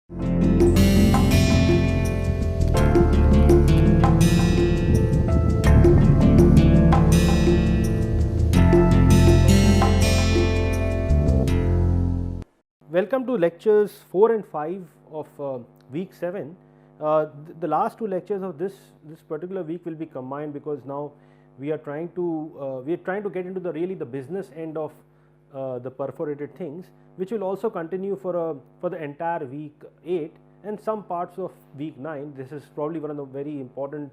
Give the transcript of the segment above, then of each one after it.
Welcome to lectures 4 and 5 of week 7. The last two lectures of this particular week will be combined, because now we are trying to get into the business end of the perforated things, which will also continue for the entire week 8 and some parts of week 9. This is probably one of the very important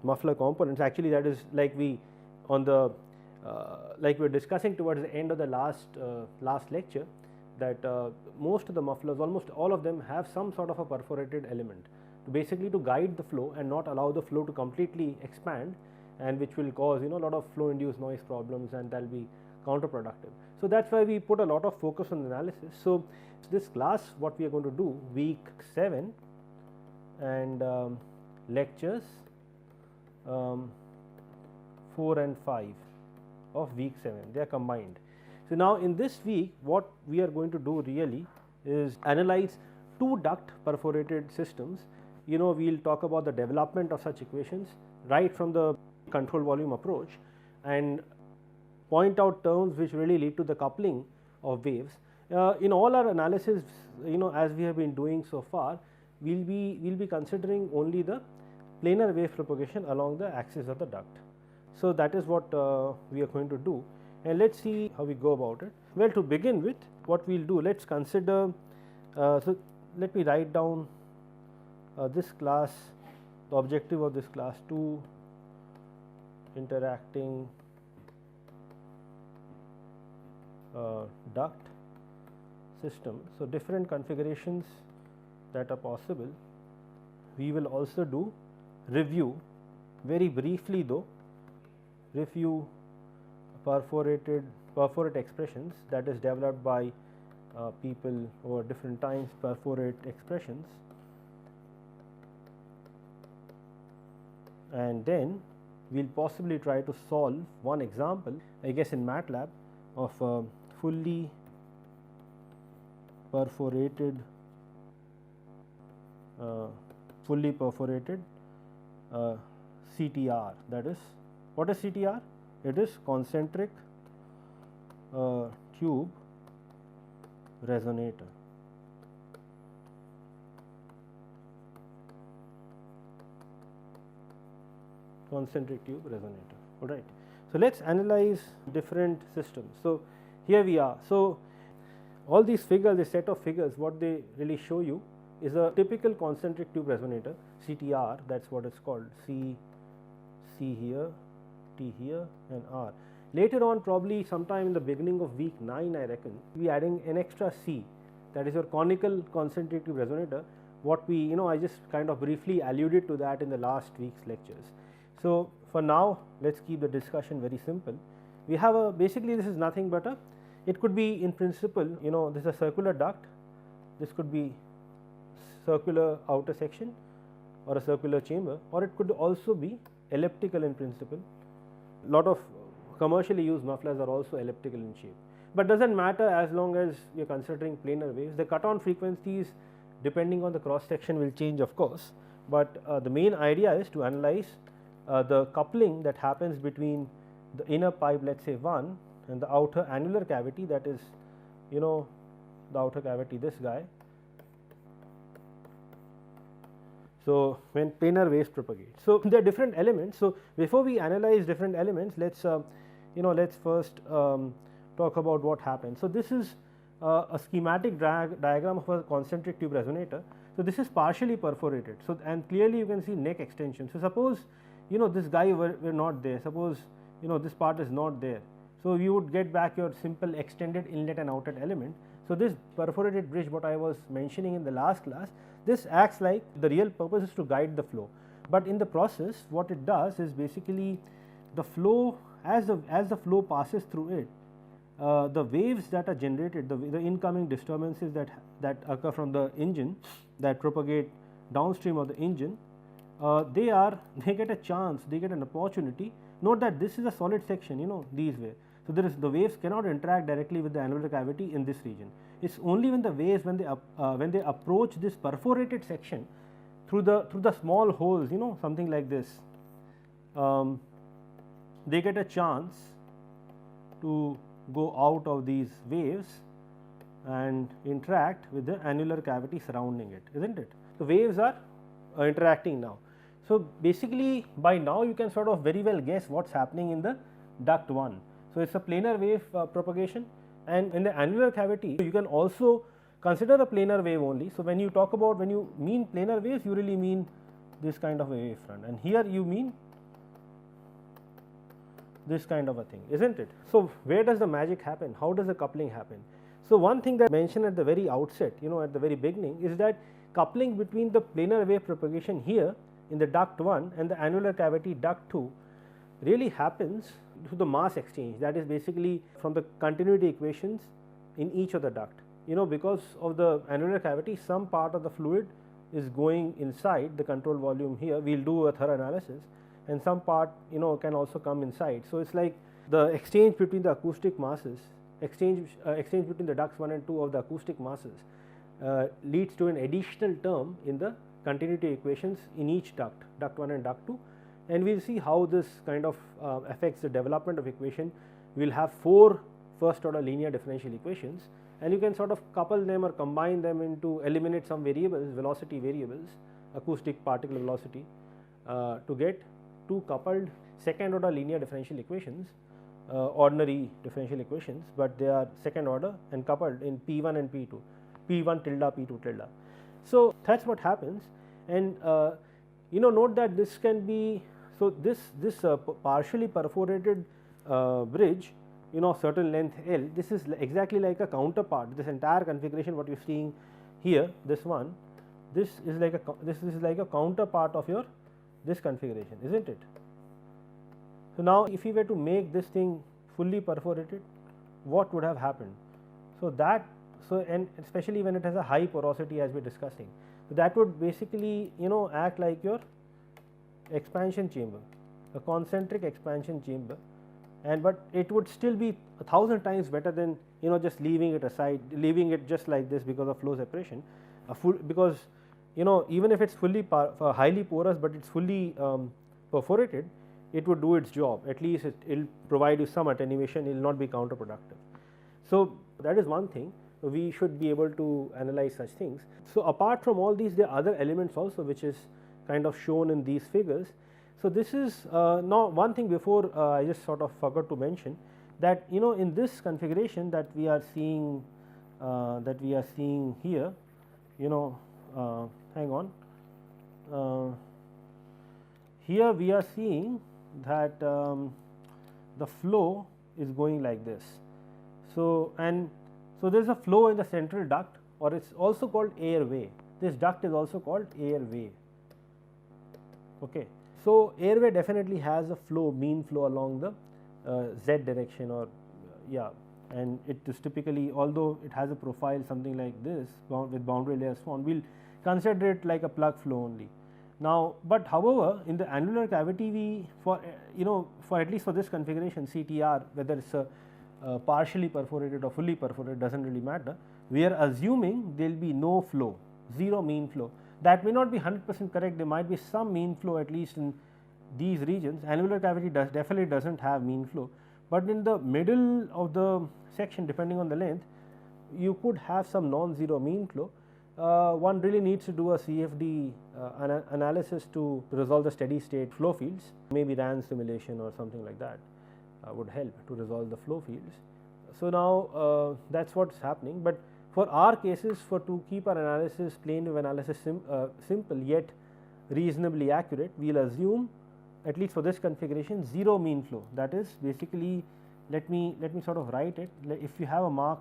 muffler components. Actually, that is like we were discussing towards the end of the last lecture, that most of the mufflers, almost all of them, have some sort of a perforated element basically to guide the flow and not allow the flow to completely expand, and which will cause a lot of flow induced noise problems, and that will be counterproductive. So that is why we put a lot of focus on analysis. So this class, what we are going to do, week 7 and lectures 4 and 5 of week 7, they are combined. So now in this week, what we are going to do really is analyze two duct perforated systems. We will talk about the development of such equations right from the control volume approach, and point out terms which really lead to the coupling of waves. In all our analysis, as we have been doing so far, we will be considering only the planar wave propagation along the axis of the duct. So that is what we are going to do, and let us see how we go about it. Well, to begin with, what we will do, let us consider, so let me write down this class, the objective of this class, two interacting duct system. So different configurations that are possible. We will also do review, very briefly though, review perforate expressions that is developed by people over different times, perforate expressions, and then we will possibly try to solve one example, I guess in MATLAB, of a fully perforated CTR. That is, what is CTR? It is concentric tube resonator. Concentric tube resonator. All right. So let us analyze different systems. So here we are. So all these figures, this set of figures, what they really show you is a typical concentric tube resonator, CTR. That is what it is called. C here, T here, and R. Later on, probably sometime in the beginning of week 9, I reckon, we are adding an extra C, that is your conical concentric tube resonator. What we, I just kind of briefly alluded to that in the last week's lectures. So for now, let us keep the discussion very simple. We have a, basically this is nothing but it could be in principle, this is a circular duct, this could be circular outer section or a circular chamber, or it could also be elliptical in principle. Lot of commercially used mufflers are also elliptical in shape, but does not matter as long as you are considering planar waves. The cut on frequencies depending on the cross section will change, of course, but the main idea is to analyze the coupling that happens between the inner pipe, let us say 1, and the outer annular cavity, that is the outer cavity, this guy. So when planar waves propagate, so there are different elements. So before we analyze different elements, let's let's first talk about what happens. So this is a schematic diagram of a concentric tube resonator. So this is partially perforated. So and clearly you can see neck extension. So suppose this guy were not there. Suppose this part is not there. So you would get back your simple extended inlet and outlet element. So this perforated bridge, what I was mentioning in the last class, this acts like, the real purpose is to guide the flow, but in the process what it does is basically the flow, as the flow passes through it, the waves that are generated, the incoming disturbances that occur from the engine that propagate downstream of the engine, they get a chance, they get an opportunity. Note that this is a solid section, these way. So there is, the waves cannot interact directly with the annular cavity in this region. It's only when the waves when they approach this perforated section through the small holes, something like this, they get a chance to go out of these waves and interact with the annular cavity surrounding it, isn't it? The waves are interacting now. So, basically by now you can sort of very well guess what is happening in the duct 1. So, it is a planar wave propagation, and in the annular cavity you can also consider a planar wave only. So, when you talk about, when you mean planar waves, you really mean this kind of a wave front, and here you mean this kind of a thing, isn't it? So, where does the magic happen? How does the coupling happen? So, one thing that I mentioned at the very outset, at the very beginning, is that coupling between the planar wave propagation here in the duct 1 and the annular cavity duct 2 really happens through the mass exchange, that is basically from the continuity equations in each of the duct. Because of the annular cavity, some part of the fluid is going inside the control volume here, we will do a thorough analysis, and some part can also come inside. So, it is like the exchange between the acoustic masses, exchange between the ducts 1 and 2 of the acoustic masses leads to an additional term in the continuity equations in each duct, duct 1 and duct 2, and we will see how this kind of affects the development of equation. We will have 4 first order linear differential equations, and you can sort of couple them or combine them into eliminate some variables, velocity variables, acoustic particle velocity, to get 2 coupled second order linear differential equations, ordinary differential equations, but they are second order and coupled in P1 and P2, P1 tilde, P2 tilde. So, that is what happens, and note that this can be, so this partially perforated bridge, certain length L, this is exactly like a counterpart. This entire configuration what you are seeing here, this one, this is like a counterpart of your this configuration, isn't it? So, now if we were to make this thing fully perforated, what would have happened? So, and especially when it has a high porosity as we are discussing, so that would basically act like your expansion chamber, a concentric expansion chamber, and but it would still be 1000 times better than just leaving it aside, leaving it just like this because of flow separation, because even if it is fully highly porous, but it is fully perforated, it would do its job, at least it will provide you some attenuation, it will not be counterproductive. So, that is one thing, we should be able to analyze such things. So, apart from all these, there are other elements also which is kind of shown in these figures. So, this is now one thing before I just sort of forgot to mention that in this configuration that we are seeing here, hang on, here we are seeing that the flow is going like this. So, so there is a flow in the central duct, or it is also called airway. This duct is also called airway. Okay. So, airway definitely has a flow, mean flow along the z direction, or and it is typically, although it has a profile something like this with boundary layers formed, we will consider it like a plug flow only. Now, but however, in the annular cavity, we for at least for this configuration CTR, whether it is a partially perforated or fully perforated, does not really matter, we are assuming there will be no flow, 0 mean flow. That may not be 100% correct, there might be some mean flow at least in these regions. Annular cavity definitely does not have mean flow, but in the middle of the section, depending on the length, you could have some non-zero mean flow. One really needs to do a CFD analysis to resolve the steady state flow fields, maybe RAN simulation or something like that would help to resolve the flow fields. So, now that is what is happening, but for our cases, to keep our analysis, plane wave analysis simple yet reasonably accurate, we will assume, at least for this configuration, 0 mean flow. That is basically, let me sort of write it. If you have a mark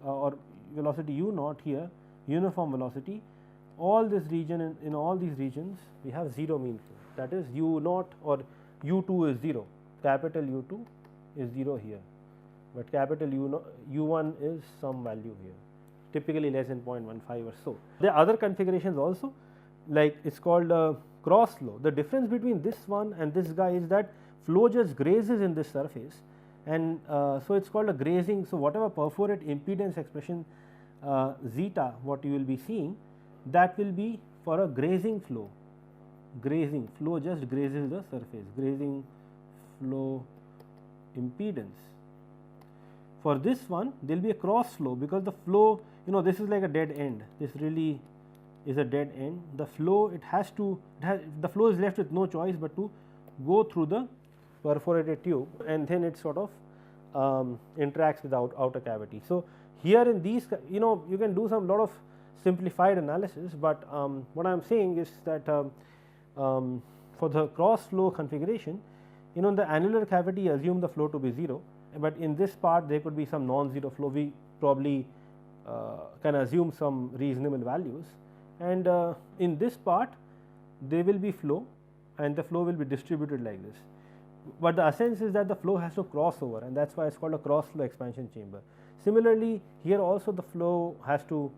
or velocity u naught here, uniform velocity, all this region, in all these regions we have 0 mean flow, that is u naught or u2 is 0, capital U2 is 0 here, but capital U1 is some value here, typically less than 0.15 or so. There are other configurations also, like it is called a cross flow. The difference between this one and this guy is that flow just grazes in this surface, and so it is called a grazing. So, whatever perforate impedance expression zeta, what you will be seeing, that will be for a grazing flow. Grazing flow just grazes the surface, grazing flow impedance. For this one, there will be a cross flow, because the flow, this is like a dead end. This really is a dead end. The flow, the flow is left with no choice but to go through the perforated tube, and then it sort of interacts with the outer cavity. So here in these, you can do some lot of simplified analysis, but what I am saying is that for the cross flow configuration, in the annular cavity, assume the flow to be 0, but in this part there could be some non-zero flow. We probably can assume some reasonable values, and in this part there will be flow, and the flow will be distributed like this. But the essence is that the flow has to cross over, and that is why it is called a cross flow expansion chamber. Similarly, here also the flow has to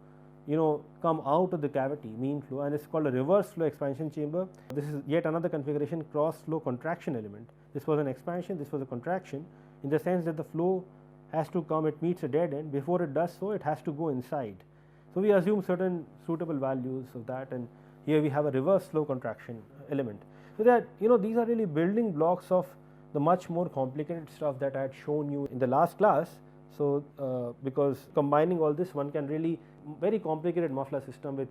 come out of the cavity, mean flow, and it is called a reverse flow expansion chamber. This is yet another configuration, cross flow contraction element. This was an expansion, this was a contraction, in the sense that the flow has to come, it meets a dead end. Before it does so, it has to go inside. So we assume certain suitable values of that, and here we have a reverse flow contraction element. So that these are really building blocks of the much more complicated stuff that I had shown you in the last class. So because combining all this, one can really very complicated muffler system with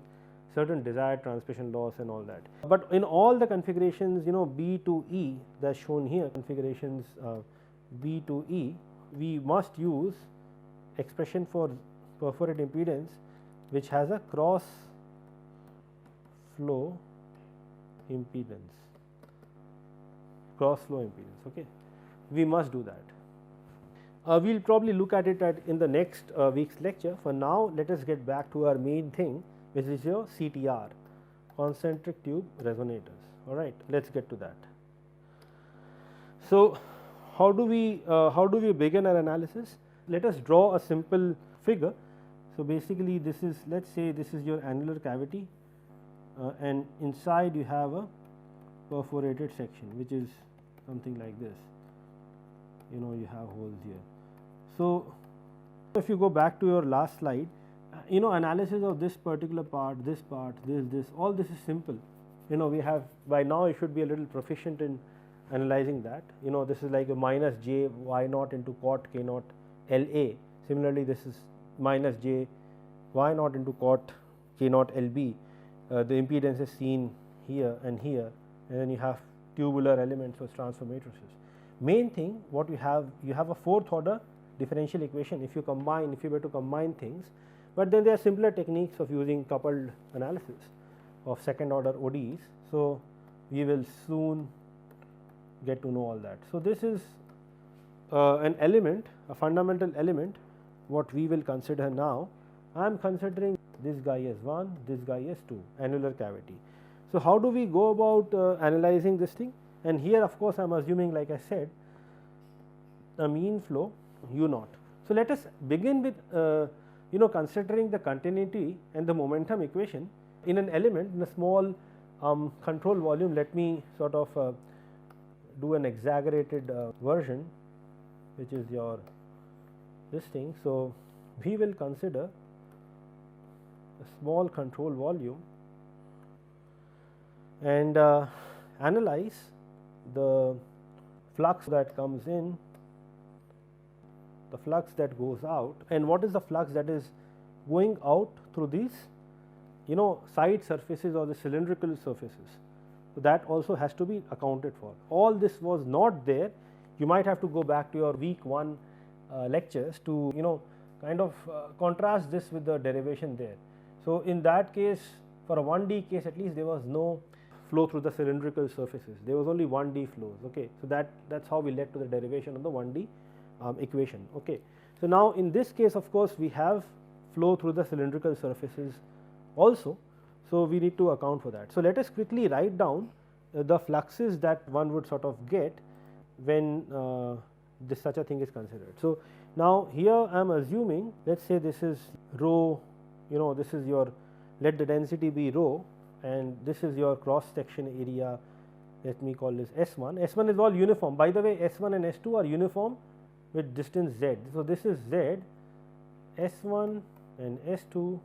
certain desired transmission loss and all that. But in all the configurations, B to E, that's shown here, configurations B to E, we must use expression for perforated impedance which has a cross flow impedance, cross flow impedance. Okay, we must do that. We will probably look at it in the next week's lecture. For now, let us get back to our main thing, which is your CTR, concentric tube resonators. All right, let us get to that. So how do we begin our analysis? Let us draw a simple figure. So basically, this is, let's say this is your annular cavity, and inside you have a perforated section, which is something like this. You have holes here. So if you go back to your last slide, analysis of this particular part, this, all this is simple. We have, by now you should be a little proficient in analyzing that. This is like a minus j y naught into cot k naught L A. Similarly, this is minus j y naught into cot k naught L B. The impedance is seen here, and then you have tubular elements for transfer matrices. Main thing, what you have a fourth order differential equation if you were to combine things, but then there are simpler techniques of using coupled analysis of second order ODEs. So we will soon get to know all that. So this is an element, a fundamental element, what we will consider now. I am considering this guy as 1, this guy as 2, annular cavity. So how do we go about analyzing this thing? And here of course I am assuming, like I said, a mean flow u naught. So let us begin with considering the continuity and the momentum equation in an element, in a small control volume. Let me sort of do an exaggerated version, which is your this thing. So we will consider a small control volume and analyze the flux that comes in, the flux that goes out, and what is the flux that is going out through these side surfaces or the cylindrical surfaces. So that also has to be accounted for. All this was not there. You might have to go back to your week 1 lectures to kind of contrast this with the derivation there. So in that case, for a 1D case at least, there was no flow through the cylindrical surfaces, there was only 1D flows. Okay, so that's how we led to the derivation of the 1D equation. Okay, so now in this case, of course, we have flow through the cylindrical surfaces also, so we need to account for that. So let us quickly write down the fluxes that one would sort of get when such a thing is considered. So now here I am assuming, let's say this is rho, this is your, let the density be rho, and this is your cross section area, let me call this S1. S1 is all uniform. By the way, S1 and S2 are uniform with distance z. So this is z, S1 and S2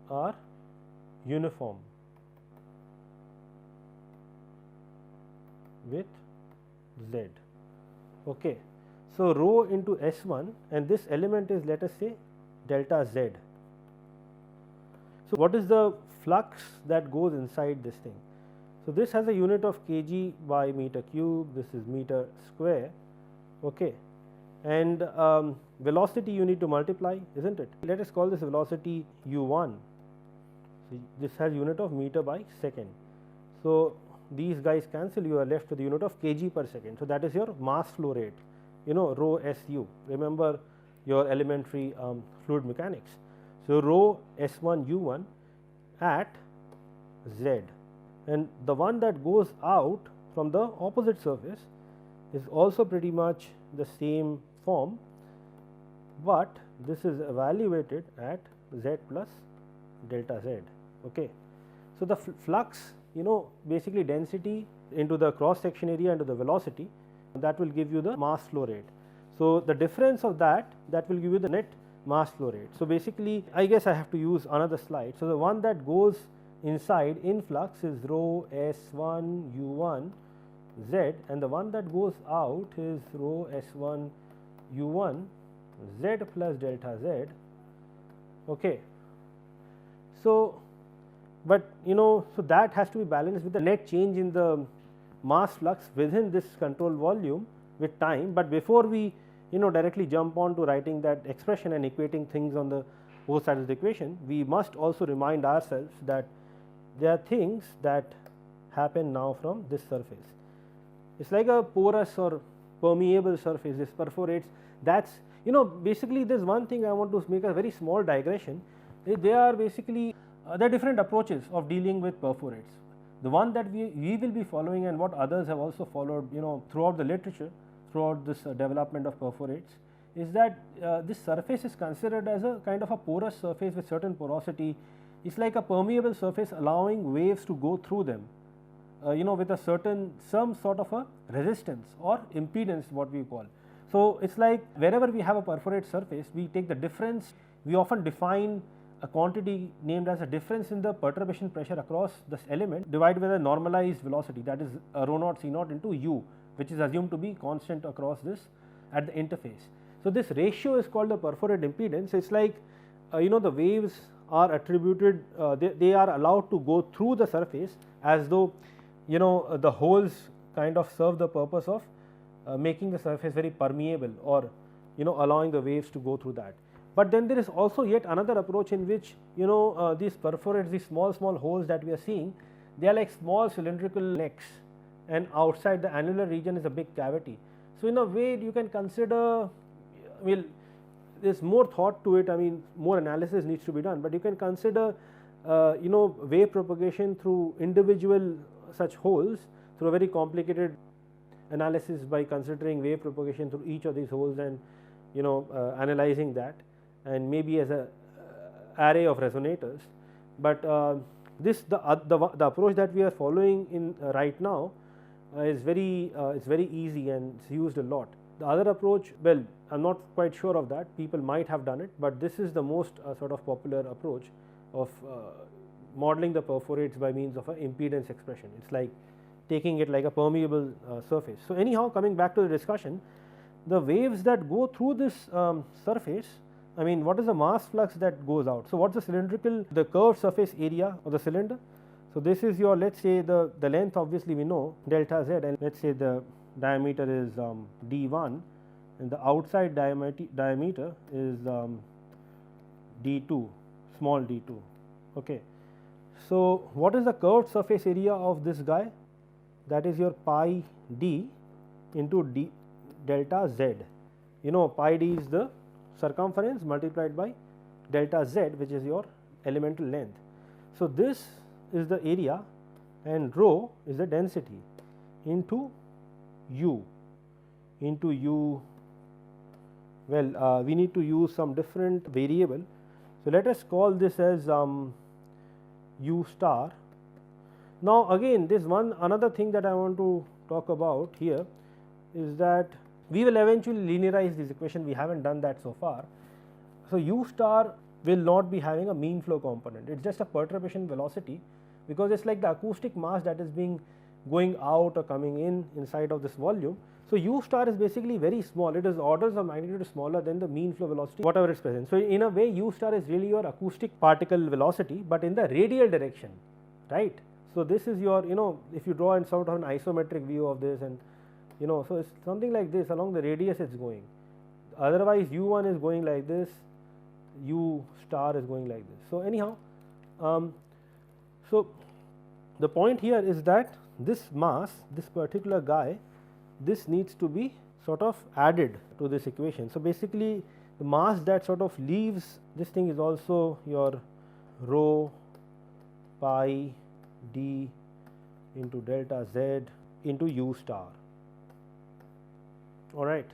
are uniform with Z. Okay. So, rho into S1 and this element is, let us say, delta Z. So, what is the flux that goes inside this thing? So, this has a unit of kg by meter cube, this is meter square, okay. And velocity you need to multiply, isn't it? Let us call this velocity u1. So, this has unit of meter by second. So, these guys cancel, you are left with the unit of kg per second. So, that is your mass flow rate, you know, rho SU. Remember your elementary fluid mechanics. So, rho S1 U1 at Z, and the one that goes out from the opposite surface is also pretty much the same form, but this is evaluated at Z plus delta Z. Okay. So, the flux, you know, basically density into the cross section area into the velocity, that will give you the mass flow rate. So, the difference of that will give you the net mass flow rate. So, basically I guess I have to use another slide. So, the one that goes inside in flux is rho S1 U1 Z, and the one that goes out is rho S1 U1 Z plus delta Z. Okay. So, but you know, so that has to be balanced with the net change in the mass flux within this control volume with time. But before we, you know, directly jump on to writing that expression and equating things on the both sides of the equation, we must also remind ourselves that there are things that happen now from this surface. It is like a porous or permeable surface, this perforates. That is, you know, basically there is one thing I want to make a very small digression. They are basically there are different approaches of dealing with perforates. The one that we will be following and what others have also followed, you know, throughout the literature, throughout this development of perforates, is that this surface is considered as a kind of a porous surface with certain porosity. It is like a permeable surface allowing waves to go through them, you know, with a certain some sort of a resistance or impedance, what we call. So, it is like wherever we have a perforate surface, we take the difference, we often define a quantity named as a difference in the perturbation pressure across this element divided by the normalized velocity, that is rho naught C naught into u, which is assumed to be constant across this at the interface. So, this ratio is called the perforated impedance. It is like you know, the waves are attributed, they are allowed to go through the surface as though, you know, the holes kind of serve the purpose of making the surface very permeable, or you know, allowing the waves to go through that. But then there is also yet another approach in which, you know, these perforates, these small holes that we are seeing, they are like small cylindrical necks, and outside the annular region is a big cavity. So, in a way you can consider, well, there is more thought to it, I mean more analysis needs to be done, but you can consider you know, wave propagation through individual such holes through a very complicated analysis by considering wave propagation through each of these holes and, you know, analyzing that, and maybe as a array of resonators. But this the approach that we are following in right now is very easy and it's used a lot. The other approach, well, I am not quite sure of that, people might have done it, but this is the most sort of popular approach of modeling the perforates by means of an impedance expression. It is like taking it like a permeable surface. So, anyhow, coming back to the discussion, the waves that go through this surface, I mean, what is the mass flux that goes out? So, what is the cylindrical, the curved surface area of the cylinder? So, this is your, let us say the length, obviously we know delta Z, and let us say the diameter is d1 and the outside diameter is d2, small d2. Okay. So, what is the curved surface area of this guy? That is your pi d into d delta Z. You know, pi d is the circumference multiplied by delta Z, which is your elemental length. So, this is the area and rho is the density into u, well, we need to use some different variable. So, let us call this as u star. Now, again this one another thing that I want to talk about here is that we will eventually linearize this equation, we have not done that so far. So, u star will not be having a mean flow component, it is just a perturbation velocity, because it is like the acoustic mass that is being going out or coming in inside of this volume. So, u star is basically very small, it is orders of magnitude smaller than the mean flow velocity whatever is present. So, in a way u star is really your acoustic particle velocity, but in the radial direction, right. So, this is your, if you draw in sort of an isometric view of this, and so it is something like this, along the radius it is going, otherwise u1 is going like this, u star is going like this. So, anyhow, so the point here is that this mass, this particular guy, this needs to be sort of added to this equation. So, basically the mass that sort of leaves this thing is also your rho pi d into delta z into u star, all right.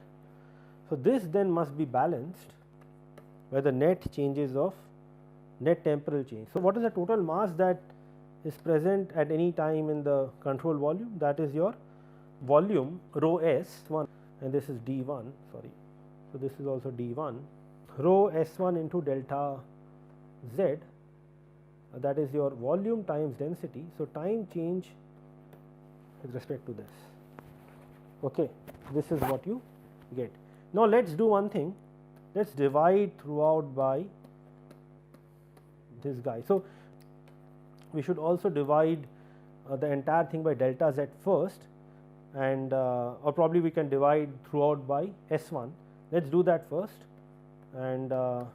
So, this then must be balanced by the net changes of net temporal change. So, what is the total mass that is present at any time in the control volume? That is your volume rho s1, and this is d1, sorry. So, this is also d1, rho s1 into delta z, that is your volume times density. So, time change with respect to this, okay. This is what you get. Now, let us do one thing, let us divide throughout by this guy. So, we should also divide the entire thing by delta z first, and or probably we can divide throughout by S1. Let us do that first, and so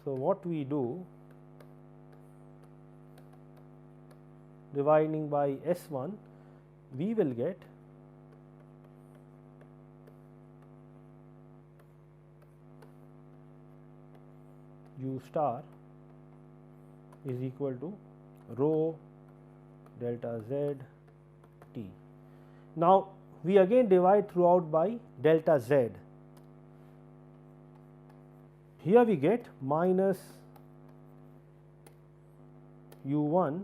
what we do, dividing by S1, we will get u star is equal to rho delta z t. Now, we again divide throughout by delta z. Here we get minus u1,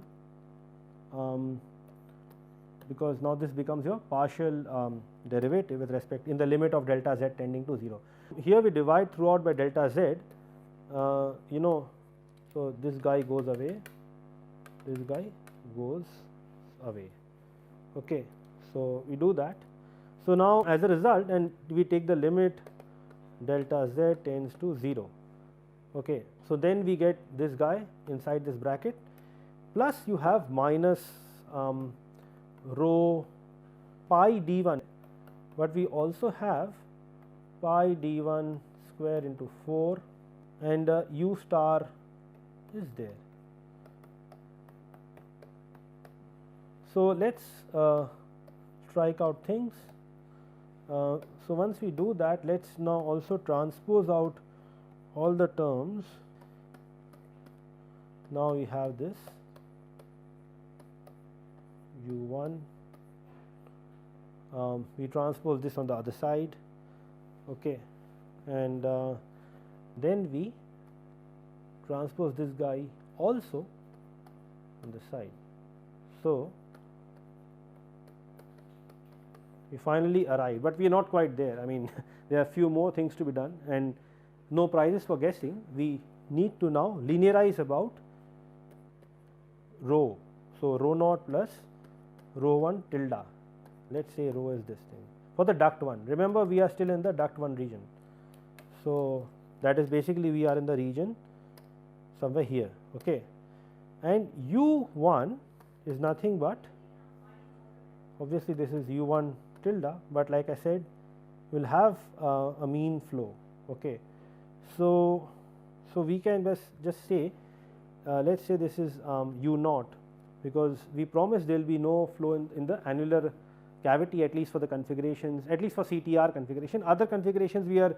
because now this becomes your partial derivative with respect in the limit of delta z tending to 0. Here we divide throughout by delta z, so this guy goes away, this guy goes away, okay. So, we do that. So, now as a result, and we take the limit delta z tends to 0, okay. So, then we get this guy inside this bracket, plus you have minus rho pi d1, but we also have pi d1 square into 4, and u star is there. So, let us strike out things. So, once we do that, let us now also transpose out all the terms. Now, we have this u1, we transpose this on the other side, okay, and then we transpose this guy also on the side. So, we finally arrive, but we are not quite there. I mean there are few more things to be done, and no prizes for guessing. We need to now linearize about rho. So, rho naught plus rho 1 tilde, let us say rho is this thing for the duct 1. Remember, we are still in the duct 1 region. So, that is basically we are in the region somewhere here, okay. And u1 is nothing but, obviously this is u1 tilde, but like I said, we will have a mean flow, okay. So, we can just say let us say this is u naught, because we promised there will be no flow in the annular cavity, at least for the configurations, at least for CTR configuration. Other configurations we are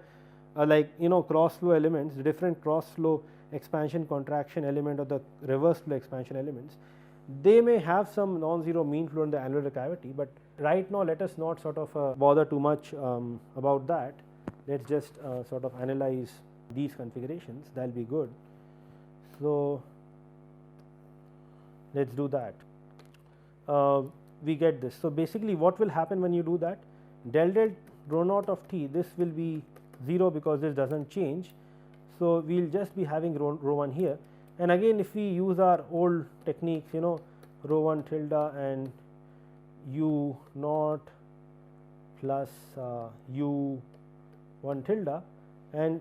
like cross flow elements, different cross flow expansion contraction element or the reverse flow expansion elements, they may have some non-zero mean flow in the annular cavity, but right now let us not sort of bother too much about that. Let us just sort of analyze these configurations, that will be good. So, let us do that. We get this. So, basically what will happen when you do that, del rho naught of t, this will be 0 because this does not change. So, we will just be having rho 1 here, and again if we use our old techniques, rho 1 tilde and u naught plus u 1 tilde, and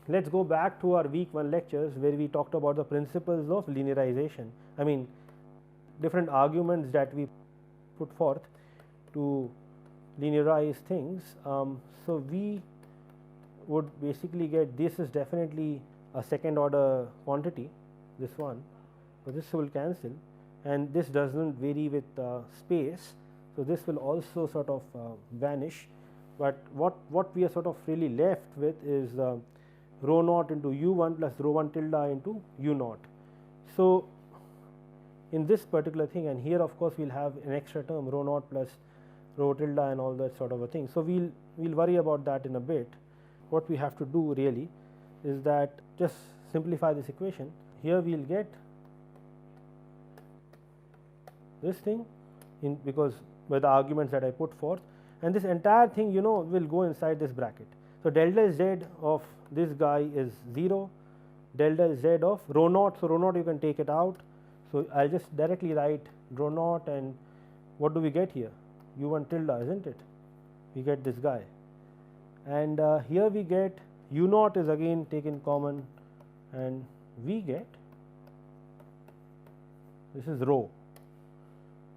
let us go back to our week 1 lectures where we talked about the principles of linearization. I mean, different arguments that we put forth to linearize things. So, we would basically get this is definitely a second order quantity, this one, so this will cancel, and this does not vary with space. So, this will also sort of vanish, but what we are sort of really left with is rho naught into u 1 plus rho 1 tilde into u naught. So, in this particular thing, and here of course, we will have an extra term rho naught plus rho tilde and all that sort of a thing. So, we will worry about that in a bit. What we have to do really is that just simplify this equation. Here we will get this thing in because by the arguments that I put forth, and this entire thing will go inside this bracket. So, delta z of this guy is 0, delta z of rho naught. So, rho naught you can take it out. So, I will just directly write rho naught, and what do we get here? u 1 tilde, is not it? We get this guy, and here we get u naught is again taken common, and we get this is rho.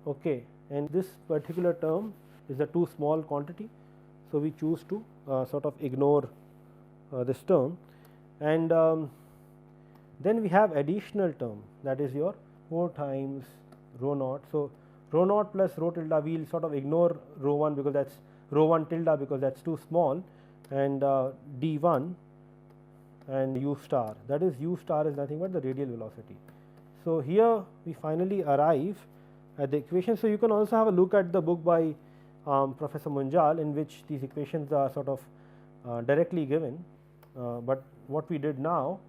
Okay, and this particular term is a too small quantity. So, we choose to sort of ignore this term, and then we have additional term, that is your 4 times rho naught. So, rho naught plus rho tilde, we will sort of ignore rho 1 because that is rho 1 tilde because that is too small, and d 1 and u star, that is u star is nothing but the radial velocity. So, here we finally arrive at the equation. So, you can also have a look at the book by Professor Munjal, in which these equations are sort of directly given, but what we did now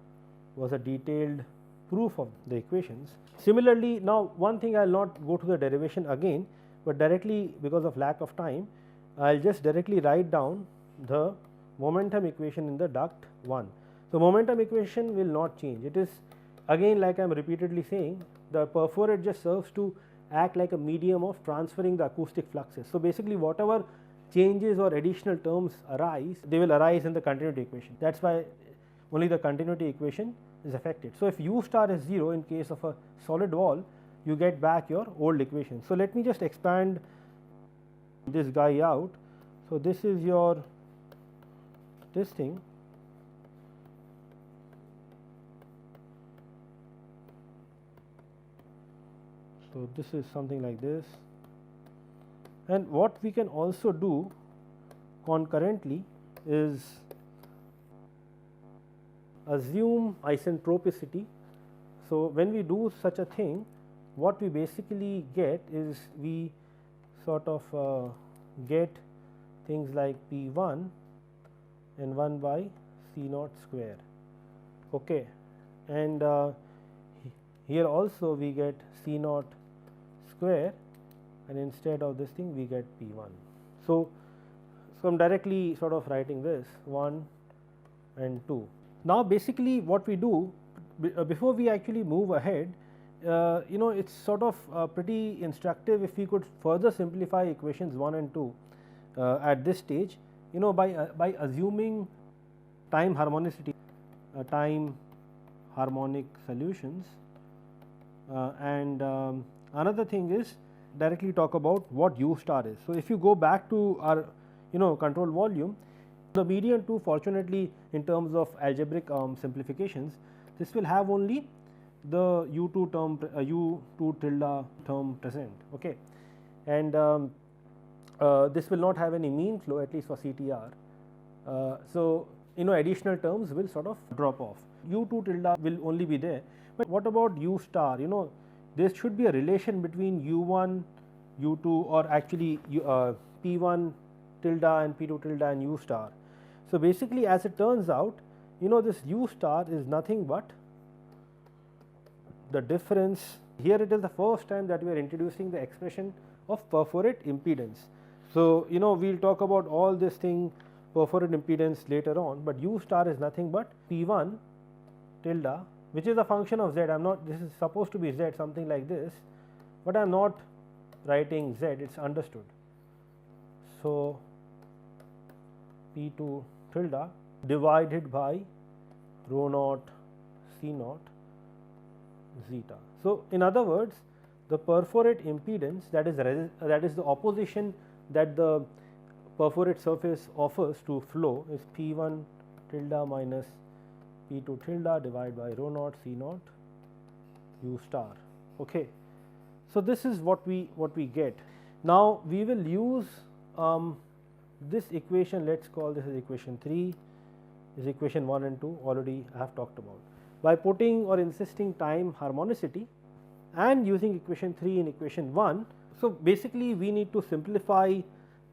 was a detailed proof of the equations. Similarly, now one thing I will not go to the derivation again, but directly because of lack of time, I will just directly write down the momentum equation in the duct 1. So, momentum equation will not change. It is again, like I am repeatedly saying, the perforate just serves to act like a medium of transferring the acoustic fluxes. So, basically whatever changes or additional terms arise, they will arise in the continuity equation. That is why only the continuity equation is affected. So, if u star is 0 in case of a solid wall, you get back your old equation. So, let me just expand this guy out. So, this is your this thing. So, this is something like this, and what we can also do concurrently is assume isentropicity. So, when we do such a thing, what we basically get is we sort of get things like P 1 and 1 by C naught square. Okay. And here also we get C naught square, and instead of this thing we get P 1. So, I am directly sort of writing this 1 and 2. Now, basically what we do before we actually move ahead, it is sort of pretty instructive if we could further simplify equations 1 and 2 at this stage, by assuming time harmonicity, time harmonic solutions, and another thing is directly talk about what u star is. So, if you go back to our control volume, the median 2, fortunately in terms of algebraic simplifications, this will have only the u2 term, u2 tilde term present, okay, and this will not have any mean flow, at least for CTR. So, additional terms will sort of drop off. u2 tilde will only be there, but what about u star? There should be a relation between u1, u2, or actually p1 tilde and p2 tilde and u star. So, basically as it turns out, this u star is nothing but the difference. Here it is the first time that we are introducing the expression of perforate impedance. So, we will talk about all this thing perforated impedance later on, but u star is nothing but P1 tilde, which is a function of z. I am not, this is supposed to be z, something like this, but I am not writing z, it is understood. So, P2 tilde divided by rho naught C naught zeta. So, in other words, the perforate impedance, that is the opposition that the perforate surface offers to flow, is P1 tilde minus P2 tilde divided by rho naught C naught u star. Okay. So, this is what we get. Now, we will use this equation, let us call this as equation 3, is equation 1 and 2 already I have talked about. By putting or insisting time harmonicity and using equation 3 in equation 1. So, basically we need to simplify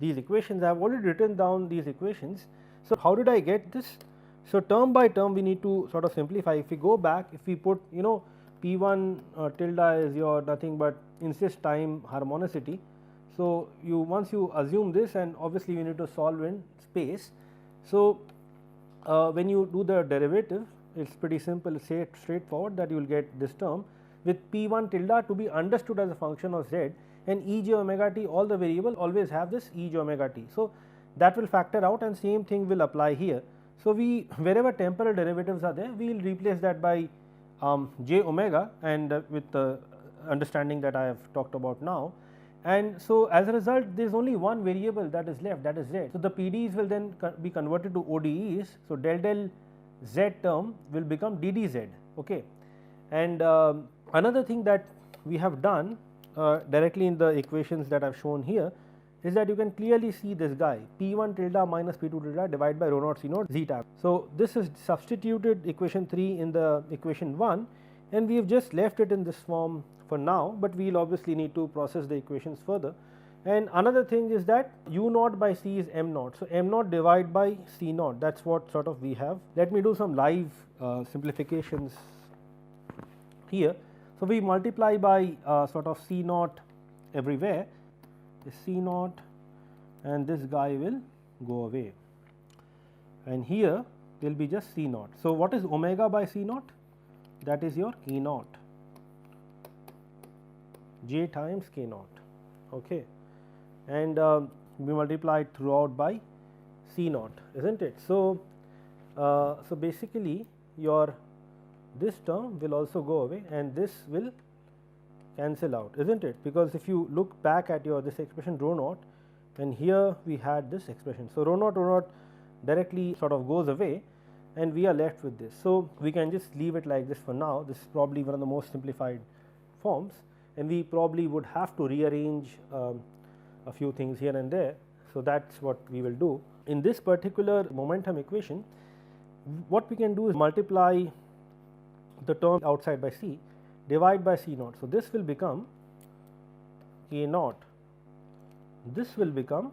these equations. I have already written down these equations. So, how did I get this? So, term by term we need to sort of simplify. If we go back, if we put P1 tilde is your nothing but insist time harmonicity. So, once you assume this, and obviously we need to solve in space. So, when you do the derivative, it is pretty simple, straightforward, that you will get this term with P1 tilde to be understood as a function of z, and e j omega t, all the variable always have this e j omega t. So, that will factor out, and same thing will apply here. So, wherever temporal derivatives are there, we will replace that by j omega, and with the understanding that I have talked about now. And so, as a result, there is only one variable that is left, that is z. So, the PDs will then be converted to ODEs. So, del z term will become ddz. Okay. And another thing that we have done directly in the equations that I have shown here is that you can clearly see this guy P1 tilde minus P2 tilde divided by rho naught C naught zeta. So, this is substituted equation 3 in the equation 1, and we have just left it in this form for now, but we will obviously need to process the equations further. And another thing is that u naught by C is m naught. So, m naught divided by C naught, that is what sort of we have. Let me do some live simplifications here. So, we multiply by sort of C naught everywhere, is C naught, and this guy will go away, and here there will be just C naught. So, what is omega by C naught? That is your K naught, j times K naught. Okay. And we multiply it throughout by C naught, isn't it? So, so basically your this term will also go away, and this will cancel out, isn't it? Because if you look back at your this expression rho naught, and here we had this expression. So, rho naught directly sort of goes away, and we are left with this. So, we can just leave it like this for now. This is probably one of the most simplified forms, and we probably would have to rearrange a few things here and there. So, that is what we will do. In this particular momentum equation, what we can do is multiply the term outside by C, divide by C naught. So, this will become K naught, this will become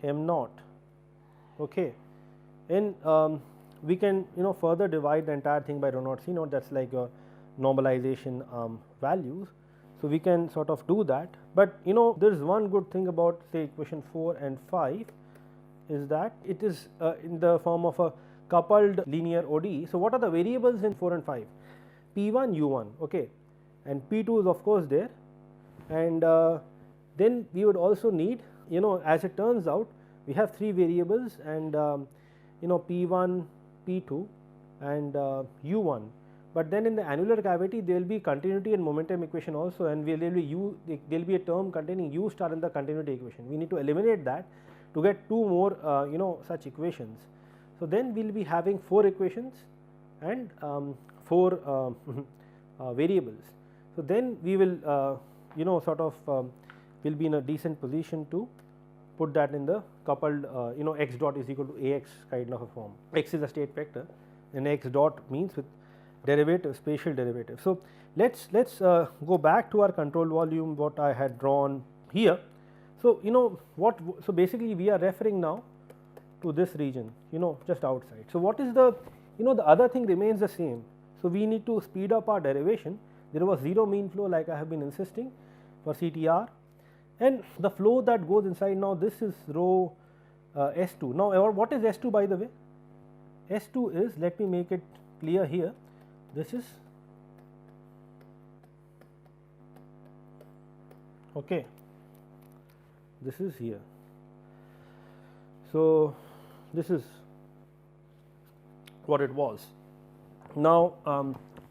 m naught. Okay. And we can further divide the entire thing by rho naught C naught, that is like your normalization values. So, we can sort of do that, but there is one good thing about say equation 4 and 5 is that it is in the form of a coupled linear ODE. So, what are the variables in 4 and 5? P1 U1, okay, and P2 is of course there, and then we would also need, as it turns out, we have 3 variables, and P1, P2 and U1. But then in the annular cavity there will be continuity and momentum equation also, and there will be a term containing u star in the continuity equation. We need to eliminate that to get 2 more such equations. So, then we will be having 4 equations and 4 variables. So, then we will sort of will be in a decent position to put that in the coupled x dot is equal to Ax kind of a form. X is a state vector and x dot means with derivative, spatial derivative. So, let us go back to our control volume what I had drawn here. So, so basically we are referring now to this region just outside. So, what is the the other thing remains the same. So, we need to speed up our derivation. There was 0 mean flow like I have been insisting for CTR, and the flow that goes inside now, this is rho S2. Now, what is S2 by the way? S2 is, let me make it clear here, this is okay, this is here. So, this is what it was. Now,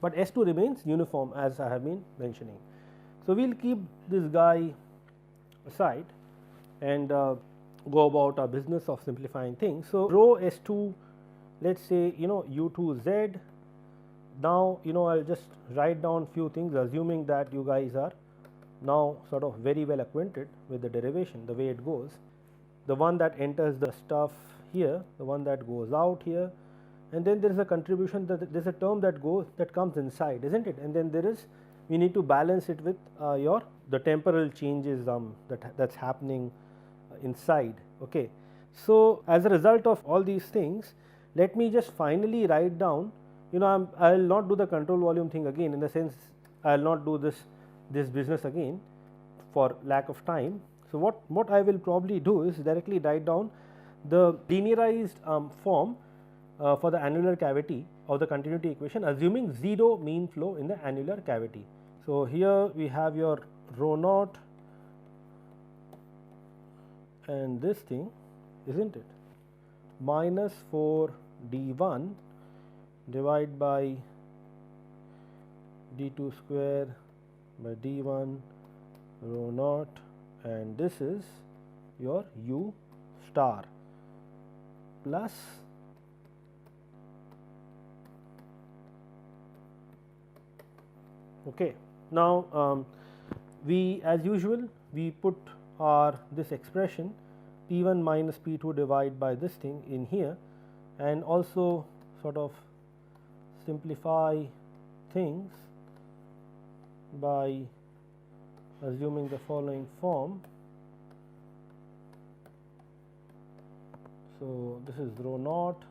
but S2 remains uniform as I have been mentioning. So, we will keep this guy aside and go about our business of simplifying things. So, rho S2, let us say U2Z. Now, I will just write down few things, assuming that you guys are now sort of very well acquainted with the derivation, the way it goes. The one that enters the stuff here, the one that goes out here, and then there is a contribution, that there is a term that comes inside, isn't it? And then there is, we need to balance it with the temporal changes that's happening inside. Okay. So, as a result of all these things, let me just finally write down, I will not do the control volume thing again, in the sense I will not do this business again for lack of time. So, what I will probably do is directly write down the linearized form for the annular cavity of the continuity equation, assuming 0 mean flow in the annular cavity. So, here we have your rho naught and this thing, isn't it, minus 4 d1 divided by d2 square by d1 rho naught, and this is your u star plus okay. Now, we as usual we put our this expression P1 minus P2 divided by this thing in here, and also sort of simplify things by assuming the following form. So, this is rho naught,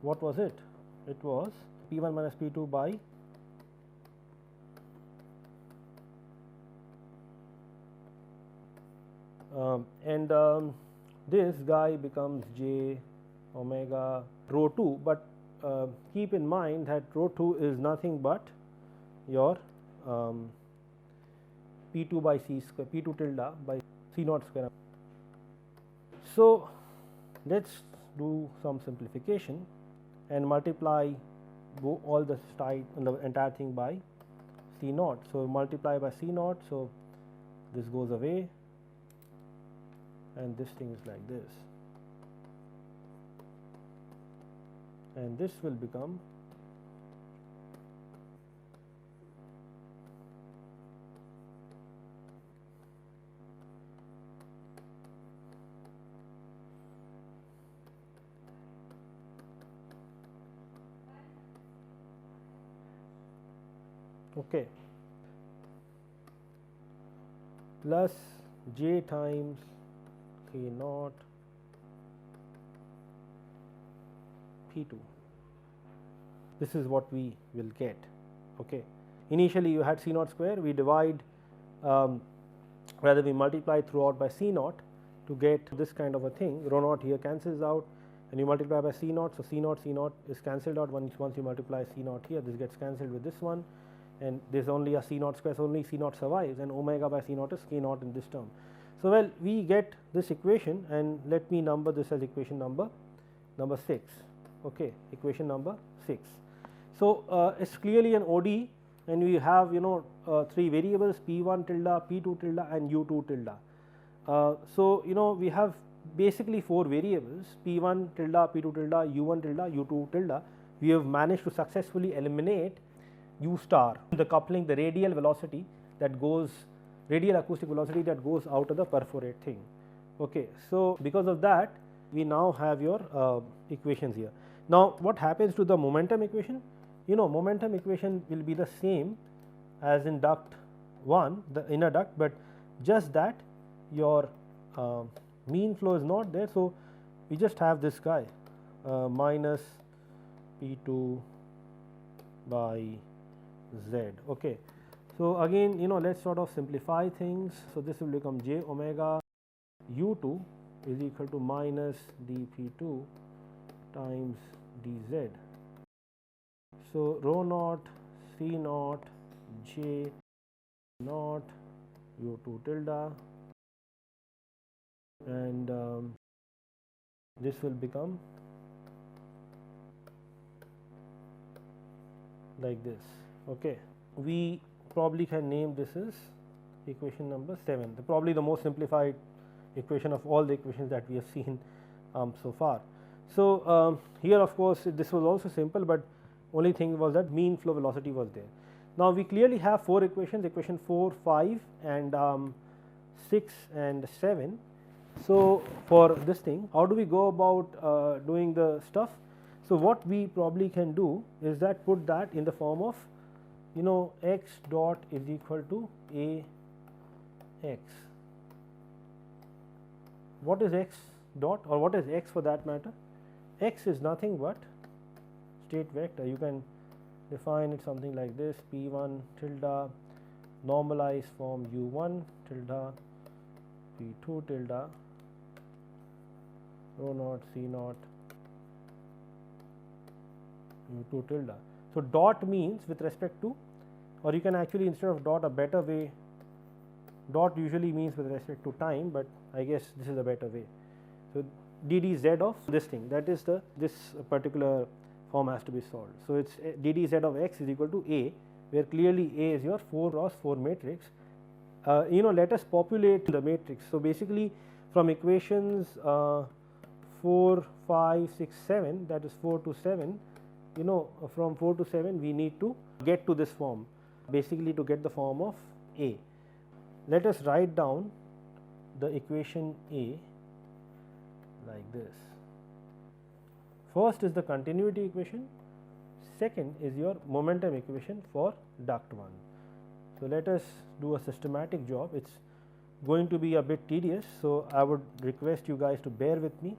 what was it? It was P1 minus P2 by this guy becomes j omega rho 2, but keep in mind that rho 2 is nothing but your P2 by C square, P2 tilde by C naught square. So, let us do some simplification and multiply all the entire thing by C naught. So, multiply by C naught. So, this goes away and this thing is like this, and this will become okay plus j times K naught P2. This is what we will get. Okay. Initially, you had C naught square, we divide rather we multiply throughout by C naught to get this kind of a thing. Rho naught here cancels out and you multiply by C naught. So, C naught is cancelled out once you multiply C naught here, this gets cancelled with this one, and there is only a C naught square, so only C naught survives, and omega by C naught is K naught in this term. So, well, we get this equation, and let me number this as equation number 6, okay, equation number 6. So, it is clearly an ODE, and we have 3 variables P1 tilde, P2 tilde and U2 tilde. So, we have basically 4 variables P1 tilde, P2 tilde, U1 tilde, U2 tilde. We have managed to successfully eliminate U star, the coupling, the radial velocity that goes, radial acoustic velocity that goes out of the perforate thing. Okay. So, because of that we now have your equations here. Now, what happens to the momentum equation? Momentum equation will be the same as in duct 1, the inner duct, but just that your mean flow is not there. So, we just have this guy minus P2 by Z. Okay. So, again let us sort of simplify things. So, this will become j omega U2 is equal to minus dp2 times dz. So, rho naught C naught J naught U2 tilde, and this will become like this. Okay, we probably can name this as equation number 7, probably the most simplified equation of all the equations that we have seen so far. So, here of course, this was also simple, but only thing was that mean flow velocity was there. Now, we clearly have 4 equations, equation 4, 5 and 6 and 7. So, for this thing, how do we go about doing the stuff? So, what we probably can do is that put that in the form of x dot is equal to a x. What is x dot, or what is x for that matter? X is nothing but state vector. You can define it something like this: p1 tilde normalized form u1 tilde p2 tilde rho naught c naught u2 tilde. So, dot means with respect to, or you can actually instead of dot, a better way, dot usually means with respect to time, but I guess this is a better way. So, ddz of this thing, that is this particular form has to be solved. So, it is ddz of x is equal to a, where clearly a is your 4 cross 4 matrix. Let us populate the matrix. So, basically from equations 4, 5, 6, 7, that is 4 to 7, from 4 to 7 we need to get to this form, basically to get the form of A. Let us write down the equation A like this. First is the continuity equation, second is your momentum equation for duct 1. So, let us do a systematic job. It is going to be a bit tedious. So, I would request you guys to bear with me.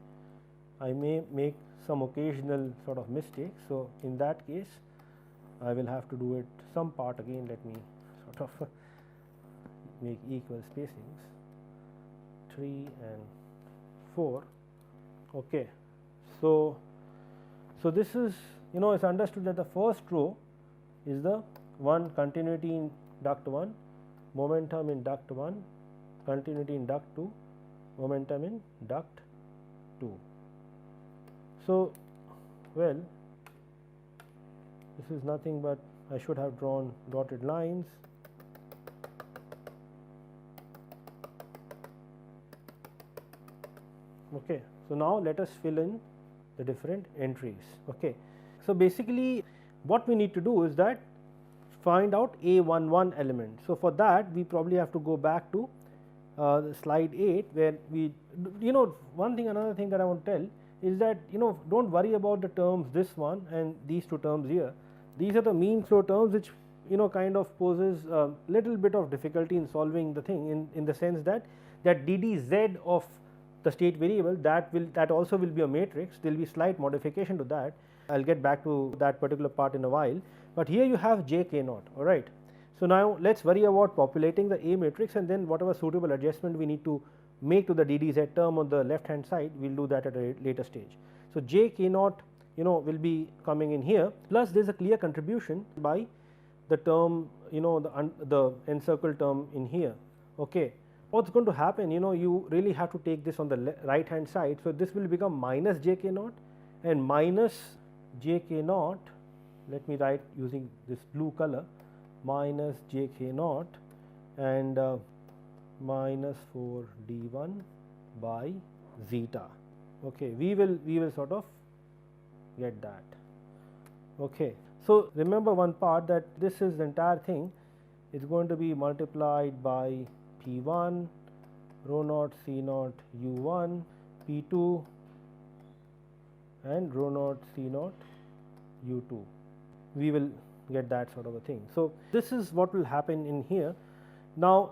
I may make some occasional sort of mistakes. So, in that case I will have to do it some part again. Let me sort of make equal spacings 3 and 4. Okay. So, this is it's understood that the first row is the one continuity in duct 1, momentum in duct 1, continuity in duct 2, momentum in duct 2. So, well, this is nothing but I should have drawn dotted lines. Okay. So, now let us fill in the different entries. Okay. So, basically what we need to do is that find out A11 element. So, for that we probably have to go back to slide 8, where we another thing that I want to tell is that do not worry about the terms this one and these two terms here. These are the mean flow terms which kind of poses a little bit of difficulty in solving the thing, in the sense that ddz of the state variable, that also will be a matrix. There will be slight modification to that. I will get back to that particular part in a while, but here you have j k naught. All right. So, now let us worry about populating the A matrix, and then whatever suitable adjustment we need to make to the ddz term on the left hand side, we will do that at a later stage. So, j k naught will be coming in here, plus there is a clear contribution by the term the encircled term in here. Okay. What is going to happen, you really have to take this on the right hand side. So, this will become minus j k naught and minus j k naught, let me write using this blue color, minus j k naught and minus 4 d1 by zeta. Okay. We will sort of get that. Okay. So, remember one part, that this is the entire thing is going to be multiplied by P1 rho naught C naught U1 P2 and rho naught C naught U2. We will get that sort of a thing. So, this is what will happen in here. Now,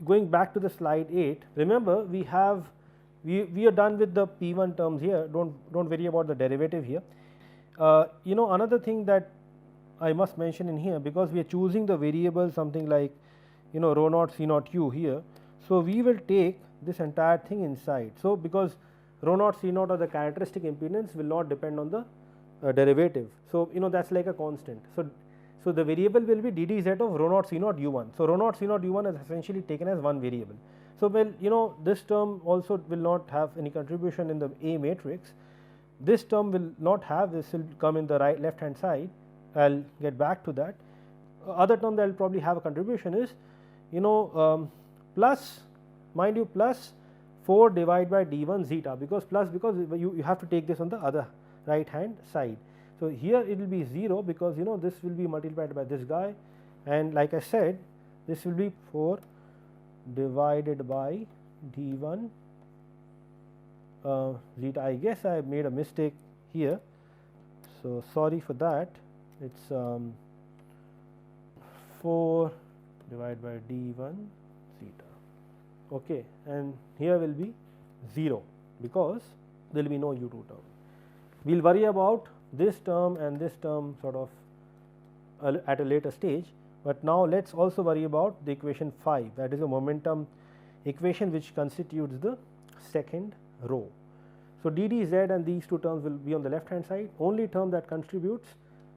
going back to the slide 8, remember we are done with the P1 terms here. Don't worry about the derivative here. Another thing that I must mention in here, because we are choosing the variable something like rho naught C naught U here. So, we will take this entire thing inside. So, because rho naught C naught or the characteristic impedance will not depend on the derivative. So, that is like a constant. So, the variable will be ddz of rho naught C naught u1. So, rho naught C naught u1 is essentially taken as one variable. So, well, this term also will not have any contribution in the A matrix. This term will not have, this will come in the left hand side. I will get back to that. Other term that will probably have a contribution is plus, mind you, plus 4 divided by d1 zeta, because you have to take this on the other right hand side. So, here it will be 0 because this will be multiplied by this guy, and like I said, this will be 4 divided by d1 zeta. I guess I made a mistake here, so sorry for that. It is 4 divided by d1 zeta, okay, and here will be 0 because there will be no u2 term. We will worry about this term and this term sort of at a later stage, but now let us also worry about the equation 5, that is a momentum equation which constitutes the second row. So, ddz and these two terms will be on the left hand side. Only term that contributes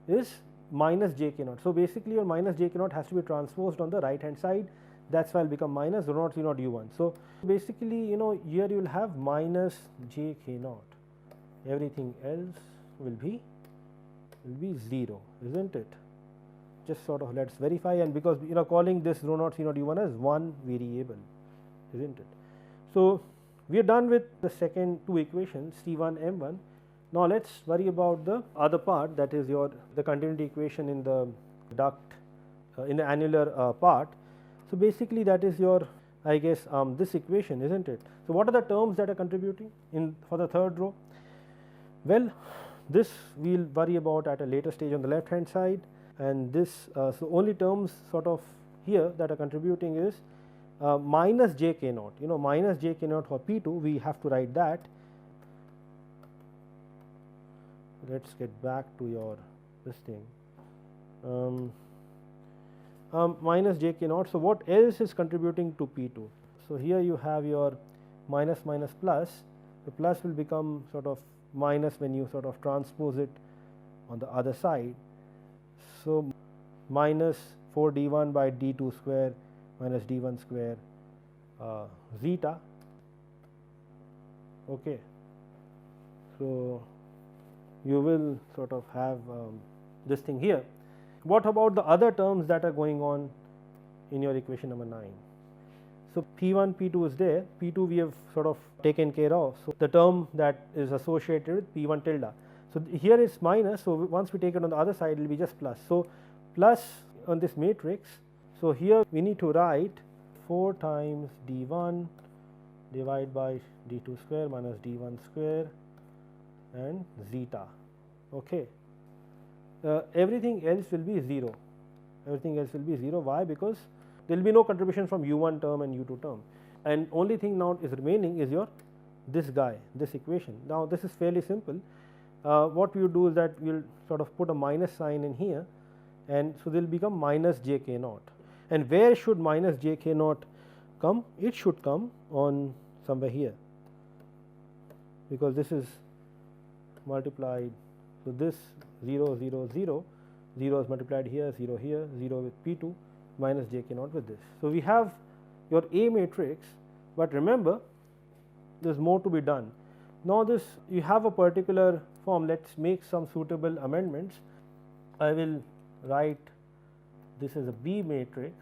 is minus j k naught. So, basically your minus j k naught has to be transposed on the right hand side, that is why it will become minus rho naught C naught u1. So, basically here you will have minus j k naught, everything else will be 0, is not it? Just sort of let us verify, and because calling this rho naught C naught u1 as one variable, is not it? So, we are done with the second two equations C1 M1. Now, let us worry about the other part, that is the continuity equation in the duct in the annular part. So, basically that is your, I guess, this equation, is not it? So, what are the terms that are contributing for the third row? Well, this we will worry about at a later stage on the left hand side, and this so only terms sort of here that are contributing is minus j k naught, minus j k naught for P2, we have to write that. Let us get back to your this thing, minus j k naught. So, what else is contributing to P2? So, here you have your minus minus plus, the plus will become sort of minus when you sort of transpose it on the other side. So, minus 4 d1 by d2 square minus d1 square zeta, okay. So, you will sort of have this thing here. What about the other terms that are going on in your equation number 9? So, P1, P2 is there, P2 we have sort of taken care of. So, the term that is associated with P1 tilde. So, here is minus. So, once we take it on the other side, it will be just plus. So, plus on this matrix. So, here we need to write 4 times d1 divided by d2 square minus d1 square and zeta, okay. Everything else will be 0, everything else will be 0. Why? Because there will be no contribution from u1 term and u2 term, and only thing now is remaining is your this guy, this equation. Now, this is fairly simple. What we will do is that we will sort of put a minus sign in here, and so they will become minus j k naught. And where should minus j k naught come? It should come on somewhere here, because this is multiplied. So, this 0 0 0 0 is multiplied here, 0 here, 0 with P2, minus j k naught with this. So, we have your A matrix, but remember there is more to be done. Now, this you have a particular form, let us make some suitable amendments. I will write this is a B matrix,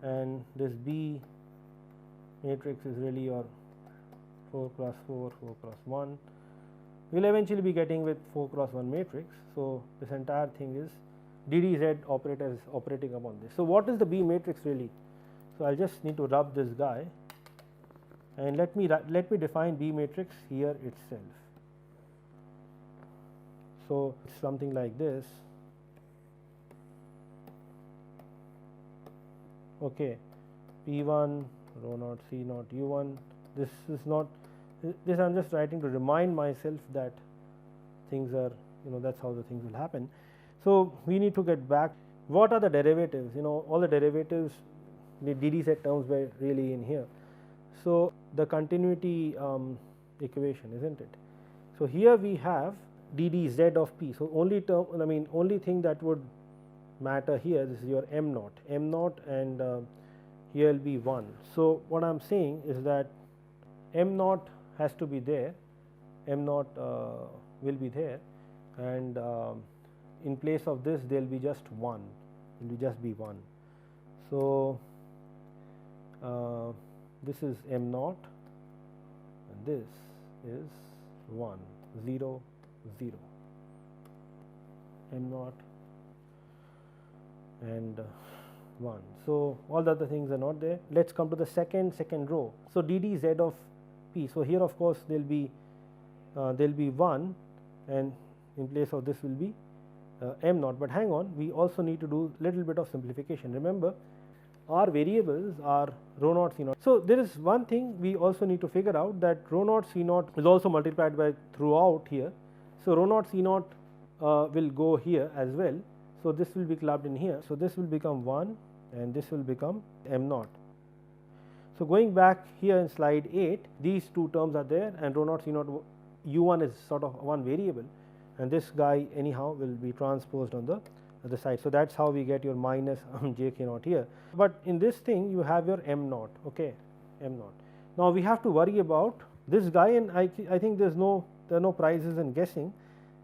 and this B matrix is really your 4 cross 4, 4 cross 1. We will eventually be getting with 4 cross 1 matrix. So, this entire thing is ddz operator is operating upon this. So, what is the B matrix really? So, I will just need to rub this guy, and let me define B matrix here itself. So, it is something like this, okay. P1 rho naught C naught u1. This is not, this I am just writing to remind myself that things are, that is how the things will happen. So, we need to get back what are the derivatives, all the derivatives the ddz terms were really in here. So, the continuity equation, isn't it? So, here we have ddz of p. So, only term, I mean only thing that would matter here, this is your m naught and here will be 1. So, what I am saying is that m naught has to be there, m naught will be there, and in place of this there will be just 1, it will just be 1. So, this is m naught and this is 1 0 0, m naught and 1. So, all the other things are not there. Let us come to the second row. So, ddz of p. So, here of course there will be 1 and in place of this will be m naught, but hang on, we also need to do little bit of simplification. Remember, our variables are rho naught c naught. So, there is one thing we also need to figure out, that rho naught c naught is also multiplied by throughout here. So, rho naught c naught will go here as well. So, this will be clubbed in here. So, this will become 1 and this will become m naught. So, going back here in slide 8, these two terms are there and rho naught c naught u1 is sort of one variable, and this guy anyhow will be transposed on the other side. So, that is how we get your minus j k naught here, but in this thing you have your m naught, okay, m naught. Now, we have to worry about this guy, and I think there are no prizes in guessing.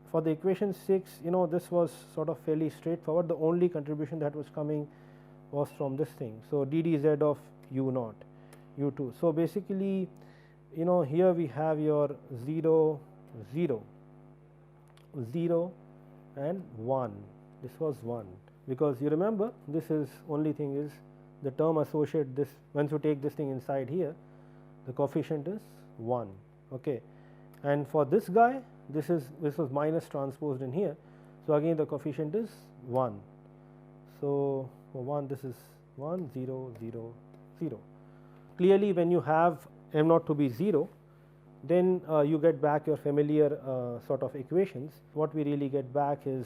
For the equation 6, this was sort of fairly straightforward. The only contribution that was coming was from this thing. So, ddz of u naught, u2. So, basically, here we have your 0 0 0 and 1. This was 1, because you remember this is only thing is the term associate this, once you take this thing inside here, the coefficient is 1, okay. And for this guy, this was minus transposed in here. So, again the coefficient is 1. So, for 1 this is 1 0 0 0. Clearly, when you have m naught to be 0, then you get back your familiar sort of equations. What we really get back is,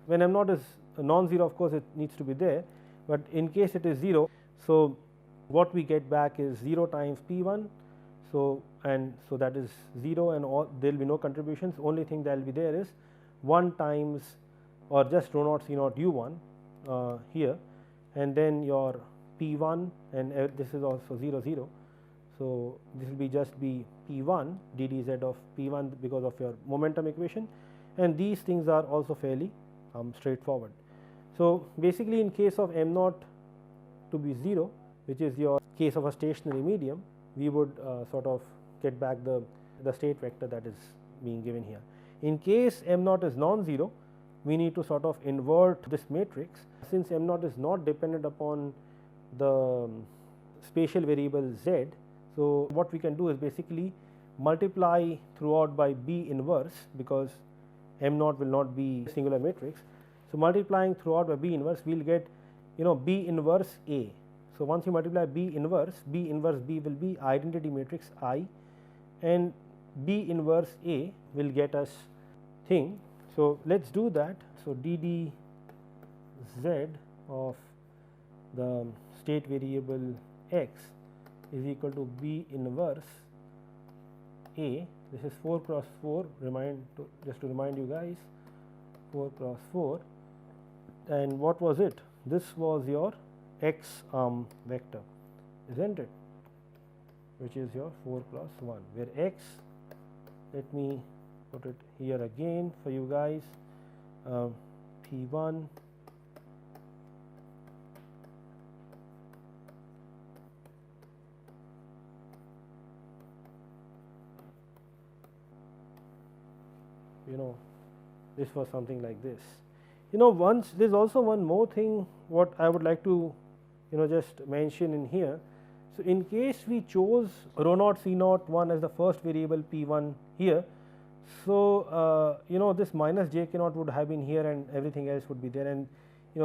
when m naught is non-zero, of course, it needs to be there, but in case it is 0, so what we get back is 0 times p1. So, and so that is 0 and all, there will be no contributions, only thing that will be there is 1 times or just rho naught c naught u1 here, and then your p1, and this is also 0 0. So, this will be just be p1 ddz of p1 because of your momentum equation, and these things are also fairly straightforward. So, basically in case of m naught to be 0, which is your case of a stationary medium, we would sort of get back the state vector that is being given here. In case m naught is non-zero, we need to sort of invert this matrix. Since m naught is not dependent upon the spatial variable z, so what we can do is basically multiply throughout by B inverse, because m naught will not be a singular matrix. So, multiplying throughout by B inverse, we will get B inverse A. So, once you multiply B inverse B will be identity matrix I, and B inverse A will get us thing. So, let us do that. So, dd z of the state variable x is equal to B inverse A. This is 4 cross 4, just to remind you guys, 4 cross 4, and what was it? This was your x vector, isn't it, which is your 4 cross 1, where x, let me put it here again for you guys, p1 this was something like this. Once there is also one more thing what I would like to just mention in here. So, in case we chose rho naught c naught 1 as the first variable p1 here, so this minus j k naught would have been here and everything else would be there, and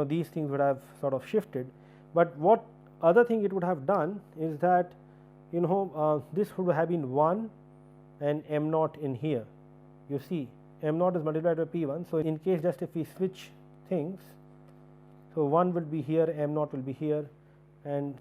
these things would have sort of shifted. But what other thing it would have done is that this would have been 1 and m naught in here. You see, m naught is multiplied by p1. So, in case just if we switch things, so 1 will be here, m naught will be here, and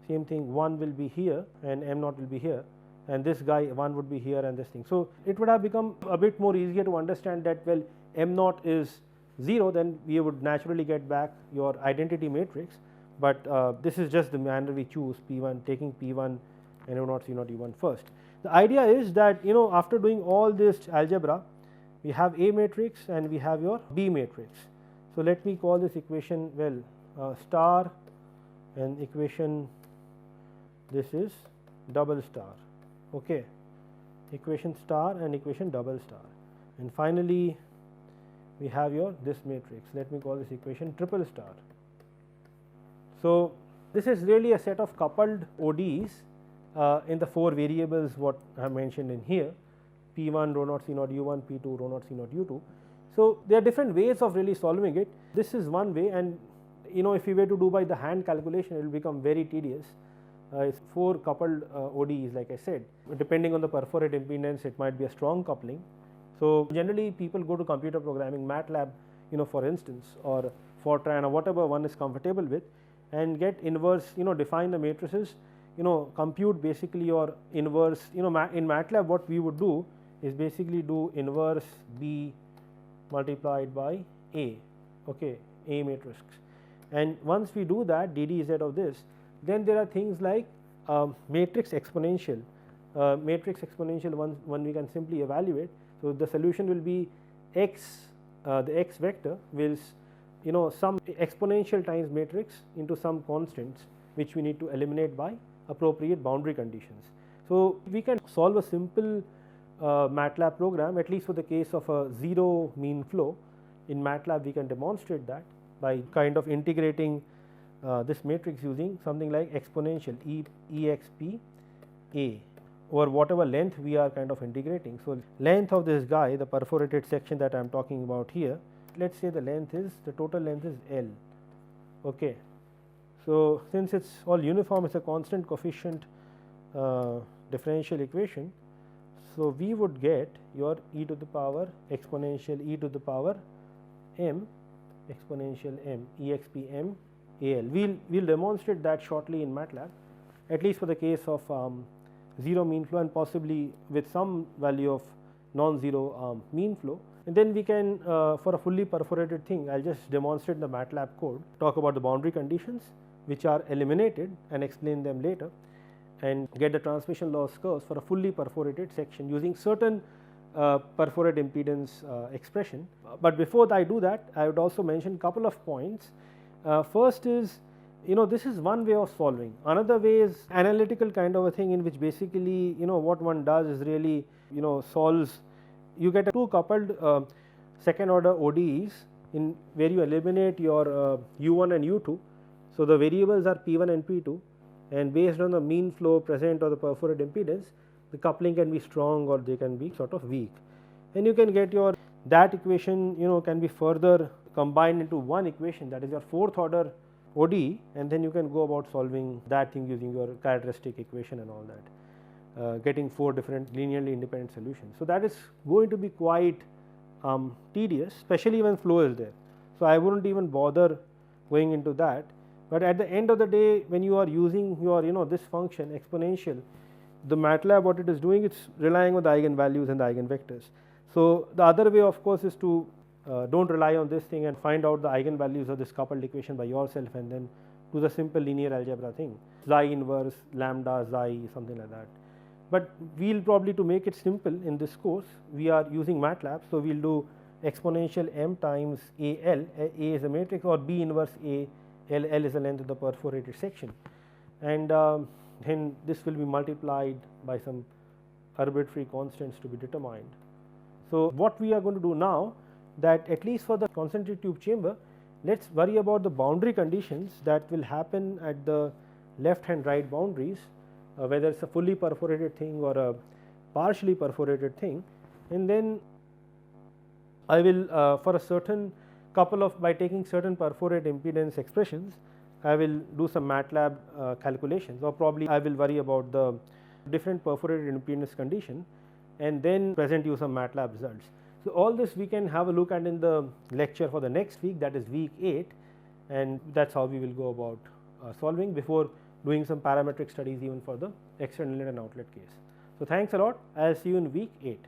same thing 1 will be here and m naught will be here, and this guy 1 would be here and this thing. So, it would have become a bit more easier to understand that, well, m naught is 0, then we would naturally get back your identity matrix, but this is just the manner we choose P1, taking P1 and O0 C0 U1 first. The idea is that, after doing all this algebra, we have A matrix and we have your B matrix. So, let me call this equation, well, star, and equation this is double star, okay, equation star and equation double star, and finally we have your this matrix. Let me call this equation triple star. So, this is really a set of coupled ODEs in the 4 variables what I have mentioned in here, P1 rho naught C naught U1, P2 rho naught C naught U2. So, there are different ways of really solving it. This is one way, and if we were to do by the hand calculation, it will become very tedious. It's 4 coupled ODEs, like I said. Depending on the perforated impedance, it might be a strong coupling. So, generally people go to computer programming, MATLAB, for instance, or Fortran or whatever one is comfortable with, and get inverse, define the matrices, compute basically your inverse, in MATLAB what we would do is basically do inverse B multiplied by A, okay, A matrix. And once we do that, ddz of this, then there are things like matrix exponential. Matrix exponential one we can simply evaluate. So, the solution will be x, the x vector will some exponential times matrix into some constants which we need to eliminate by appropriate boundary conditions. So, we can solve a simple MATLAB program, at least for the case of a 0 mean flow. In MATLAB we can demonstrate that by kind of integrating this matrix using something like exponential exp a over whatever length we are kind of integrating. So, length of this guy, the perforated section that I am talking about here, let us say the total length is L, okay. So, since it is all uniform, it is a constant coefficient differential equation. So, we would get your e to the power exponential e to the power m exponential m exp m al. We will demonstrate that shortly in MATLAB, at least for the case of 0 mean flow and possibly with some value of non-zero mean flow. And then we can for a fully perforated thing, I will just demonstrate the MATLAB code, talk about the boundary conditions which are eliminated and explain them later, and get the transmission loss curves for a fully perforated section using certain perforated impedance expression. But before I do that, I would also mention couple of points. First is, this is one way of solving. Another way is analytical kind of a thing, in which basically what one does is really solves, you get 2 coupled second order ODEs in where you eliminate your U1 and U2. So, the variables are P1 and P2, and based on the mean flow present or the perforated impedance, the coupling can be strong or they can be sort of weak, and you can get your that equation can be further combined into one equation, that is your 4th order ODE, and then you can go about solving that thing using your characteristic equation and all that, getting 4 different linearly independent solutions. So, that is going to be quite tedious, especially when flow is there. So, I would not even bother going into that, but at the end of the day, when you are using your this function exponential, the MATLAB what it is doing, it is relying on the eigenvalues and the eigenvectors. So, the other way of course is to do not rely on this thing and find out the eigenvalues of this coupled equation by yourself, and then do the simple linear algebra thing, xi inverse lambda xi, something like that. But we will probably, to make it simple in this course, we are using MATLAB. So, we will do exponential m times AL, A is a matrix, or B inverse A, L is the length of the perforated section, and then this will be multiplied by some arbitrary constants to be determined. So, what we are going to do now, that at least for the concentric tube chamber, let us worry about the boundary conditions that will happen at the left hand right boundaries, whether it is a fully perforated thing or a partially perforated thing, and then I will for a certain couple of, by taking certain perforated impedance expressions, I will do some MATLAB calculations, or probably I will worry about the different perforated impedance condition and then present you some MATLAB results. So, all this we can have a look at in the lecture for the next week, that is week 8, and that is how we will go about solving before doing some parametric studies even for the external inlet and outlet case. So, thanks a lot. I will see you in week 8.